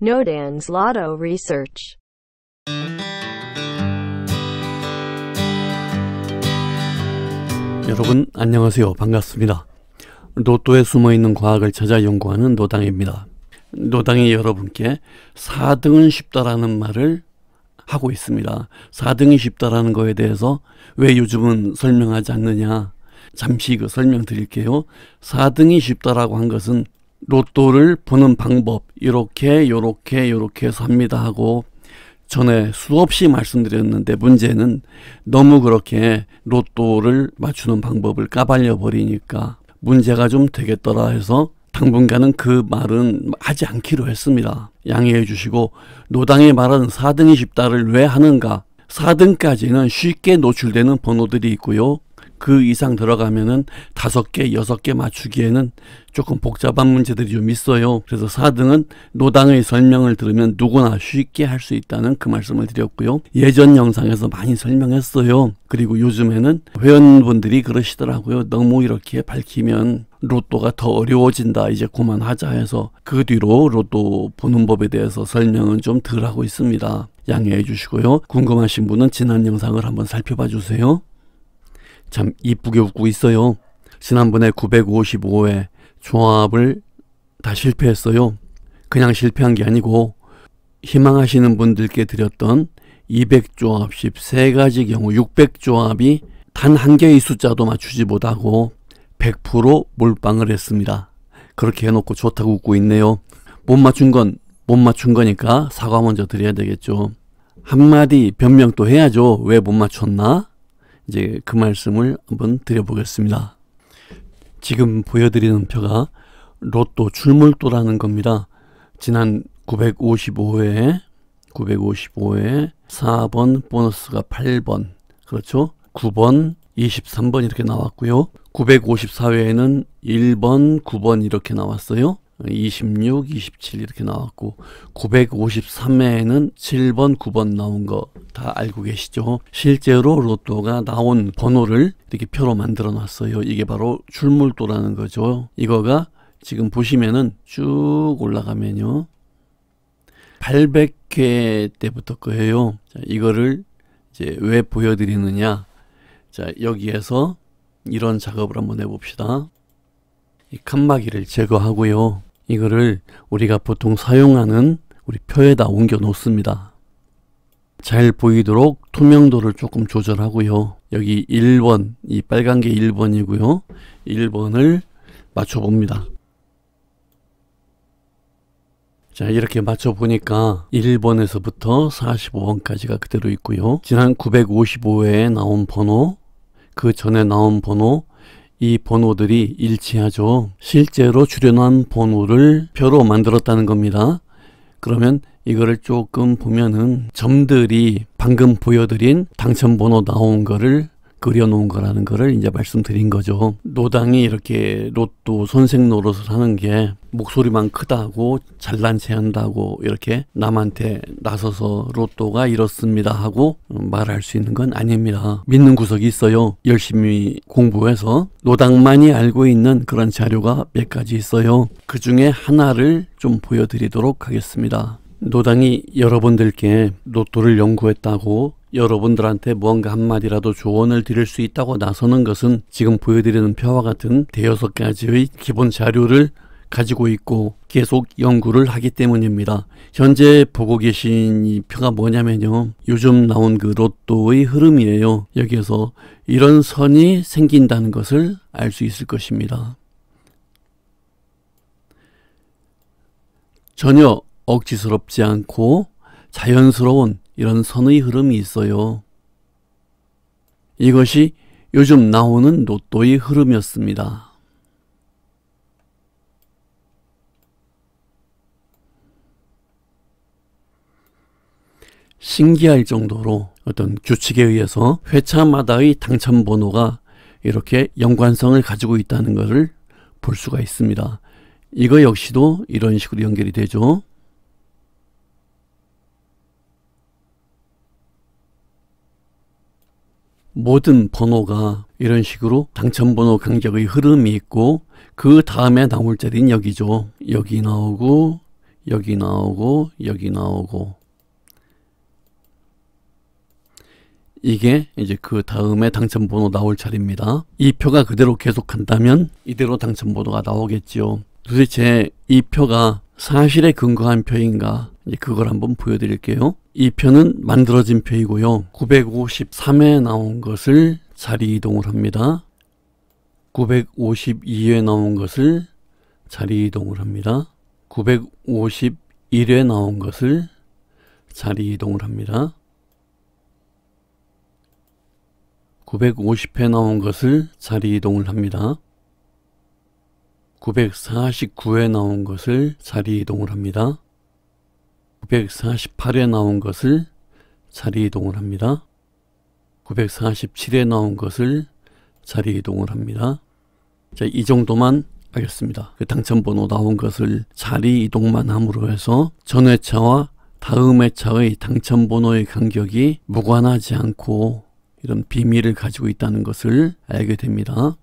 Nodan's Lotto Research. 여러분 안녕하세요. 반갑습니다. 로또에 숨어있는 과학을 찾아 연구하는 노당입니다. 노당이 여러분께 4등은 쉽다라는 말을 하고 있습니다. 4등이 쉽다라는 거에 대해서 왜 요즘은 설명하지 않느냐, 잠시 설명드릴게요. 4등이 쉽다라고 한 것은 로또를 보는 방법, 요렇게 해서 합니다 하고 전에 수없이 말씀드렸는데, 문제는 너무 그렇게 로또를 맞추는 방법을 까발려 버리니까 문제가 좀 되겠더라 해서 당분간은 그 말은 하지 않기로 했습니다. 양해해 주시고, 노당의 말은 4등이 쉽다를 왜 하는가? 4등까지는 쉽게 노출되는 번호들이 있고요. 그 이상 들어가면은 5개, 6개 맞추기에는 조금 복잡한 문제들이 좀 있어요. 그래서 4등은 노당의 설명을 들으면 누구나 쉽게 할 수 있다는 그 말씀을 드렸고요. 예전 영상에서 많이 설명했어요. 그리고 요즘에는 회원분들이 그러시더라고요. 너무 이렇게 밝히면 로또가 더 어려워진다, 이제 그만하자 해서 그 뒤로 로또 보는 법에 대해서 설명은 좀 덜 하고 있습니다. 양해해 주시고요. 궁금하신 분은 지난 영상을 한번 살펴봐 주세요. 참 이쁘게 웃고 있어요. 지난번에 955회 조합을 다 실패했어요. 그냥 실패한 게 아니고 희망하시는 분들께 드렸던 200조합 13가지 경우 600조합이 단 한 개의 숫자도 맞추지 못하고 100% 몰빵을 했습니다. 그렇게 해놓고 좋다고 웃고 있네요. 못 맞춘 건 못 맞춘 거니까 사과 먼저 드려야 되겠죠. 한마디 변명 또 해야죠. 왜 못 맞췄나? 이제 그 말씀을 한번 드려보겠습니다. 지금 보여드리는 표가 로또 출몰도라는 겁니다. 지난 955회 4번 보너스가 8번, 그렇죠? 9번, 23번 이렇게 나왔고요. 954회에는 1번, 9번 이렇게 나왔어요. 26, 27 이렇게 나왔고, 953회에는 7번, 9번 나온 거 다 알고 계시죠? 실제로 로또가 나온 번호를 이렇게 표로 만들어 놨어요. 이게 바로 출몰도라는 거죠. 이거가 지금 보시면은 쭉 올라가면요, 800회 때부터 거예요. 자, 이거를 이제 왜 보여드리느냐. 자, 여기에서 이런 작업을 한번 해봅시다. 이 칸막이를 제거하고요. 이거를 우리가 보통 사용하는 우리 표에다 옮겨 놓습니다. 잘 보이도록 투명도를 조금 조절하고요. 여기 1번, 이 빨간 게 1번이고요. 1번을 맞춰봅니다. 자, 이렇게 맞춰보니까 1번에서부터 45번까지가 그대로 있고요. 지난 955회에 나온 번호, 그 전에 나온 번호, 이 번호들이 일치하죠. 실제로 출연한 번호를 표로 만들었다는 겁니다. 그러면 이거를 조금 보면은 점들이 방금 보여드린 당첨번호 나온 거를 그려놓은 거라는 거를 이제 말씀드린 거죠. 노당이 이렇게 로또 선생 노릇을 하는 게 목소리만 크다고 잘난 체 한다고 이렇게 남한테 나서서 로또가 이렇습니다 하고 말할 수 있는 건 아닙니다. 믿는 구석이 있어요. 열심히 공부해서 노당만이 알고 있는 그런 자료가 몇 가지 있어요. 그 중에 하나를 좀 보여드리도록 하겠습니다. 노당이 여러분들께 로또를 연구했다고 여러분들한테 무언가 한마디라도 조언을 드릴 수 있다고 나서는 것은 지금 보여드리는 표와 같은 대여섯 가지의 기본 자료를 가지고 있고 계속 연구를 하기 때문입니다. 현재 보고 계신 이 표가 뭐냐면요, 요즘 나온 그 로또의 흐름이에요. 여기에서 이런 선이 생긴다는 것을 알 수 있을 것입니다. 전혀 억지스럽지 않고 자연스러운 이런 선의 흐름이 있어요. 이것이 요즘 나오는 로또의 흐름이었습니다. 신기할 정도로 어떤 규칙에 의해서 회차마다의 당첨번호가 이렇게 연관성을 가지고 있다는 것을 볼 수가 있습니다. 이거 역시도 이런 식으로 연결이 되죠. 모든 번호가 이런 식으로 당첨번호 간격의 흐름이 있고, 그 다음에 나올 자리는 여기죠. 여기 나오고 여기 나오고 여기 나오고, 이게 이제 그 다음에 당첨번호 나올 차례입니다. 이 표가 그대로 계속 간다면 이대로 당첨번호가 나오겠지요. 도대체 이 표가 사실에 근거한 표인가, 이제 그걸 한번 보여드릴게요. 이 표는 만들어진 표이고요. 953에 나온 것을 자리 이동을 합니다. 952에 나온 것을 자리 이동을 합니다. 951에 나온 것을 자리 이동을 합니다. 950에 나온 것을 자리 이동을 합니다. 949에 나온 것을 자리 이동을 합니다. 948에 나온 것을 자리 이동을 합니다. 947에 나온 것을 자리 이동을 합니다. 자, 이 정도만 하겠습니다. 그 당첨번호 나온 것을 자리 이동만 함으로 해서 전 회차와 다음 회차의 당첨번호의 간격이 무관하지 않고 이런 비밀을 가지고 있다는 것을 알게 됩니다.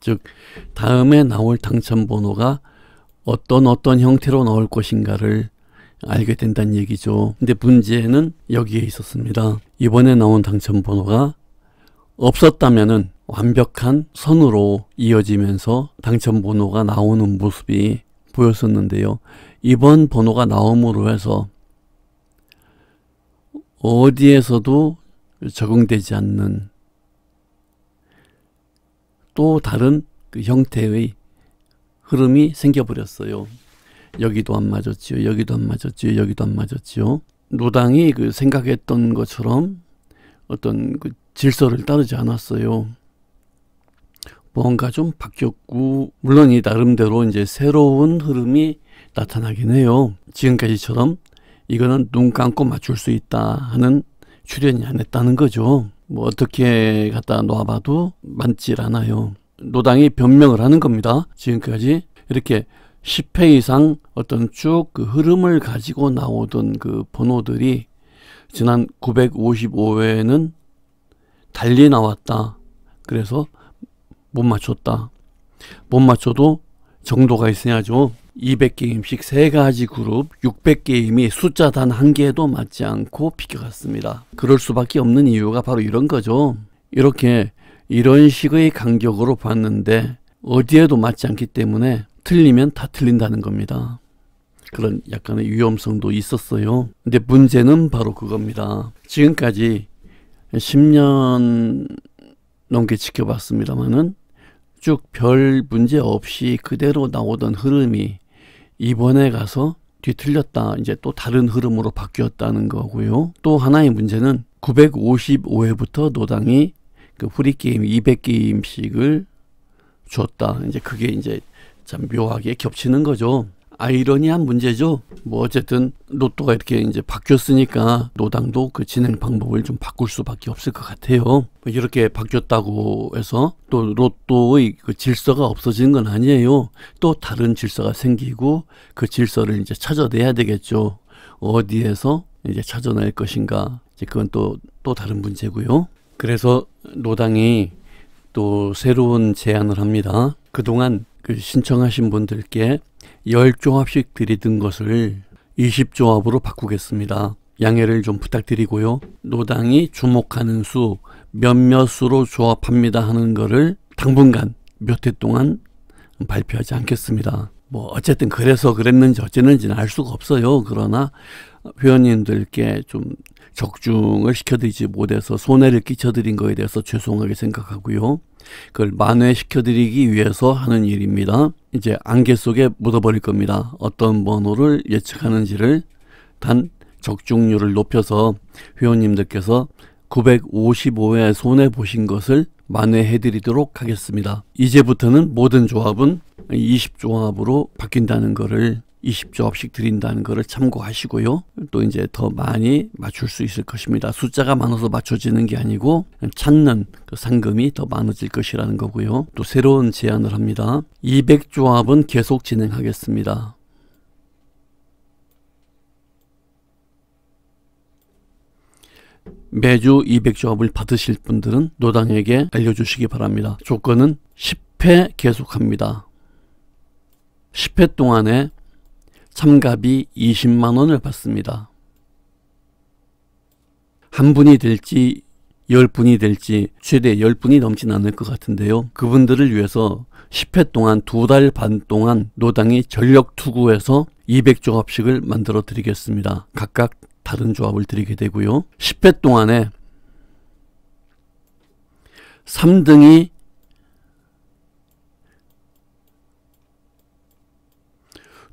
즉 다음에 나올 당첨번호가 어떤 형태로 나올 것인가를 알게 된다는 얘기죠. 근데 문제는 여기에 있었습니다. 이번에 나온 당첨번호가 없었다면은 완벽한 선으로 이어지면서 당첨번호가 나오는 모습이 보였었는데요. 이번 번호가 나옴으로 해서 어디에서도 적용되지 않는 또 다른 그 형태의 흐름이 생겨버렸어요. 여기도 안 맞았지요. 여기도 안 맞았지요. 여기도 안 맞았지요. 노당이 그 생각했던 것처럼 어떤 그 질서를 따르지 않았어요. 뭔가 좀 바뀌었고, 물론 이 나름대로 이제 새로운 흐름이 나타나긴 해요. 지금까지처럼 이거는 눈 감고 맞출 수 있다 하는 출연이 안 했다는 거죠. 뭐 어떻게 갖다 놓아봐도 맞질 않아요. 노당이 변명을 하는 겁니다. 지금까지 이렇게 10회 이상 어떤 쭉 그 흐름을 가지고 나오던 그 번호들이 지난 955회에는 달리 나왔다. 그래서 못 맞췄다. 못 맞춰도 정도가 있어야죠. 200게임씩 3가지 그룹 600게임이 숫자 단 한 개도 맞지 않고 비껴갔습니다. 그럴 수밖에 없는 이유가 바로 이런 거죠. 이렇게 이런 식의 간격으로 봤는데 어디에도 맞지 않기 때문에 틀리면 다 틀린다는 겁니다. 그런 약간의 위험성도 있었어요. 근데 문제는 바로 그겁니다. 지금까지 10년 넘게 지켜봤습니다만은 쭉 별 문제 없이 그대로 나오던 흐름이 이번에 가서 뒤틀렸다. 이제 또 다른 흐름으로 바뀌었다는 거고요. 또 하나의 문제는 955회부터 노당이 그 프리게임 200게임씩을 줬다. 이제 그게 이제 참 묘하게 겹치는 거죠. 아이러니한 문제죠. 뭐 어쨌든 로또가 이렇게 이제 바뀌었으니까 노당도 그 진행 방법을 좀 바꿀 수밖에 없을 것 같아요. 이렇게 바뀌었다고 해서 또 로또의 그 질서가 없어지는 건 아니에요. 또 다른 질서가 생기고 그 질서를 이제 찾아내야 되겠죠. 어디에서 이제 찾아낼 것인가. 이제 그건 또 다른 문제고요. 그래서 노당이 또 새로운 제안을 합니다. 그동안 그 신청하신 분들께 10조합씩 드리던 것을 20조합으로 바꾸겠습니다. 양해를 좀 부탁드리고요. 노당이 주목하는 수 몇몇 수로 조합합니다 하는 거를 당분간 몇 해 동안 발표하지 않겠습니다. 뭐 어쨌든 그래서 그랬는지 어쨌는지는 알 수가 없어요. 그러나 회원님들께 좀 적중을 시켜드리지 못해서 손해를 끼쳐드린 거에 대해서 죄송하게 생각하고요. 그걸 만회시켜드리기 위해서 하는 일입니다. 이제 안개 속에 묻어버릴 겁니다. 어떤 번호를 예측하는지를 단 적중률을 높여서 회원님들께서 955회 손해보신 것을 만회해드리도록 하겠습니다. 이제부터는 모든 조합은 20조합으로 바뀐다는 거를 20조합씩 드린다는 것을 참고하시고요. 또 이제 더 많이 맞출 수 있을 것입니다. 숫자가 많아서 맞춰지는 게 아니고 찾는 그 상금이 더 많아질 것이라는 거고요. 또 새로운 제안을 합니다. 200조합은 계속 매주 200조합을 받으실 분들은 노당에게 알려주시기 바랍니다. 조건은 10회 계속합니다. 10회 동안에 참가비 20만원을 받습니다. 한 분이 될지 10분이 될지 최대 10분이 넘진 않을 것 같은데요. 그분들을 위해서 10회 동안 2달 반 동안 노당이 전력 투구해서 200조합씩을 만들어 드리겠습니다. 각각 다른 조합을 드리게 되고요. 10회 동안에 3등이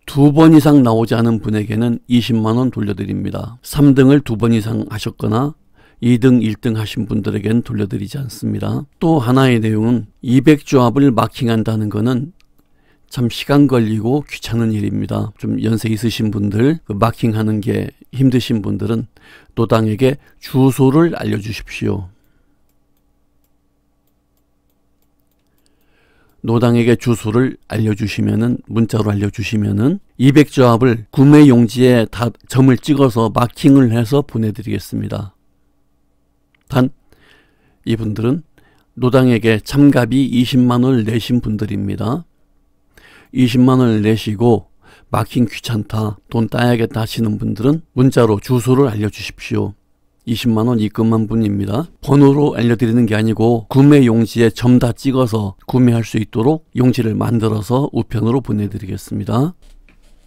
두 번 이상 나오지 않은 분에게는 20만원 돌려드립니다. 3등을 2번 이상 하셨거나 2등, 1등 하신 분들에게는 돌려드리지 않습니다. 또 하나의 내용은 200조합을 마킹한다는 것은 참 시간 걸리고 귀찮은 일입니다. 좀 연세 있으신 분들, 마킹하는 게 힘드신 분들은 노당에게 주소를 알려주십시오. 노당에게 주소를 알려주시면은, 문자로 알려주시면은 200조합을 구매 용지에 다 점을 찍어서 마킹을 해서 보내드리겠습니다. 단 이분들은 노당에게 참가비 20만원을 내신 분들입니다. 20만원을 내시고 마킹 귀찮다, 돈 따야겠다 하시는 분들은 문자로 주소를 알려주십시오. 20만원 입금한 분입니다. 번호로 알려드리는 게 아니고 구매 용지에 점 다 찍어서 구매할 수 있도록 용지를 만들어서 우편으로 보내드리겠습니다.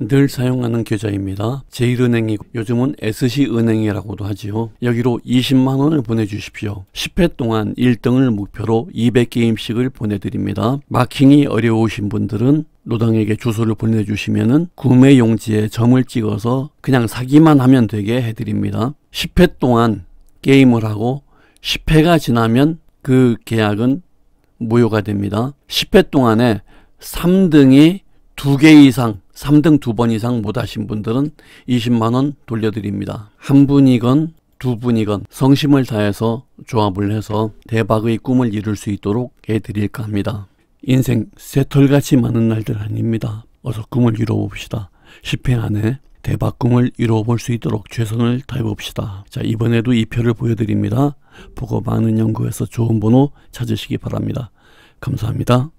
늘 사용하는 계좌입니다. 제1은행이고 요즘은 SC은행이라고도 하지요. 여기로 20만원을 보내주십시오. 10회 동안 1등을 목표로 200게임씩을 보내드립니다. 마킹이 어려우신 분들은 노당에게 주소를 보내주시면은 구매 용지에 점을 찍어서 그냥 사기만 하면 되게 해드립니다. 10회 동안 게임을 하고 10회가 지나면 그 계약은 무효가 됩니다. 10회 동안에 3등이 2개 이상, 3등 2번 이상 못 하신 분들은 20만원 돌려드립니다. 한 분이건 두 분이건 성심을 다해서 조합을 해서 대박의 꿈을 이룰 수 있도록 해드릴까 합니다. 인생 새털같이 많은 날들 아닙니다. 어서 꿈을 이뤄봅시다. 10회 안에 대박 꿈을 이뤄볼 수 있도록 최선을 다해봅시다. 자, 이번에도 이 표를 보여드립니다. 보고 많은 연구에서 좋은 번호 찾으시기 바랍니다. 감사합니다.